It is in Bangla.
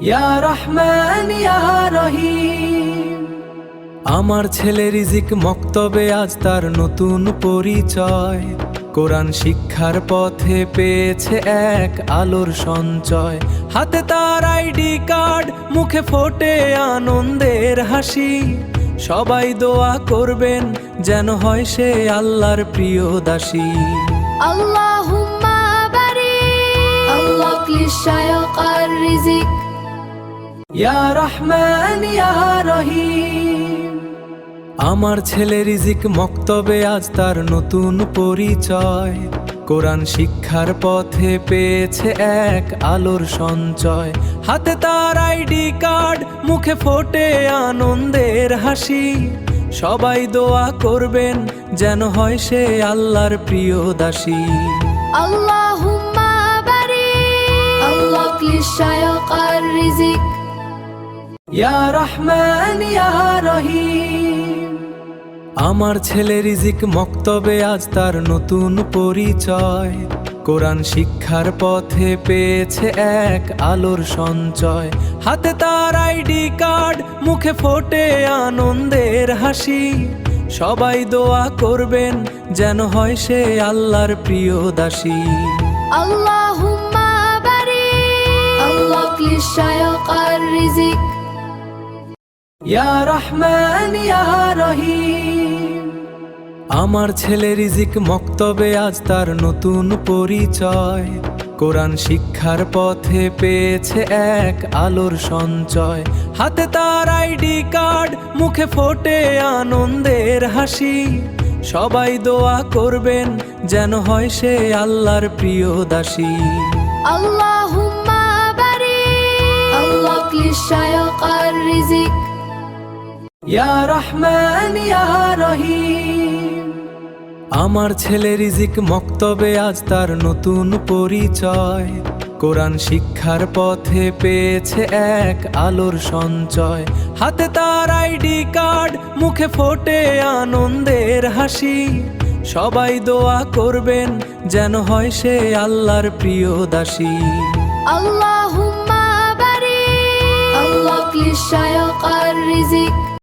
ইয়া রহমান ইয়া রহিম। আমার ছেলে রিজিক মক্তবে আজ তার নতুন পরিচয়, কোরআন শিক্ষার পথে পেয়েছে এক আলোর সঞ্চয়। হাতে তার আইডি কার্ড, মুখে ফোটে আনন্দের হাসি। সবাই দোয়া করবেন যেন হয় সে আল্লাহর প্রিয় দাসী। আল্লাহুম্মা বারিক আল্লাহ লিশায়কার রিজিক। ইয়া রহমান ইয়া রহিম। আমার ছেলে রিজিক মক্তবে আজ তার নতুন পরিচয়, কোরআন শিক্ষার পথে পেয়েছে এক আলোর সঞ্চয়। হাতে তার আইডি কার্ড, মুখে ফোটে আনন্দের হাসি। সবাই দোয়া করবেন যেন হয় সে আল্লাহর প্রিয় দাসী। আল্লাহুম্মা বারিক আল্লাহ লিশায়কার রিজিক। ইয়া রহমান ইয়া রহিম। আমার ছেলে রিজিক মক্তবে আজ তার নতুন পরিচয়, কোরআন শিক্ষার পথে পেয়েছে এক আলোর সঞ্চয়। হাতে তার আইডি কার্ড, মুখে ফোটে আনন্দের হাসি। সবাই দোয়া করবেন যেন হয় সে আল্লাহর প্রিয় দাসী। আল্লাহুম্মা বারিক আল্লাহ লিশায়কার রিজিক। ইয়া রহমান ইয়া রহিম। আমার ছেলে রিজিক মক্তবে আজ তার নতুন পরিচয়, কোরআন শিক্ষার পথে পেয়েছে এক আলোর সঞ্চয়। হাতে তার আইডি কার্ড, মুখে ফোটে আনন্দের হাসি। সবাই দোয়া করবেন যেন হয় সে আল্লাহর প্রিয় দাসী। আল্লাহুম্মা বারিক আল্লাহ লিশায়কার রিজিক। ইয়া রহমান ইয়া রহিম। আমার ছেলে রিজিক মক্তবে আজ তার নতুন পরিচয়, কোরআন শিক্ষার পথে পেয়েছে এক আলোর সঞ্চয়। হাতে তার আইডি কার্ড, মুখে ফোটে আনন্দের হাসি। সবাই দোয়া করবেন যেন হয় সে আল্লাহর প্রিয় দাসী। আল্লাহুম্মা বারিক আল্লাহ লিশায়কার রিজিক।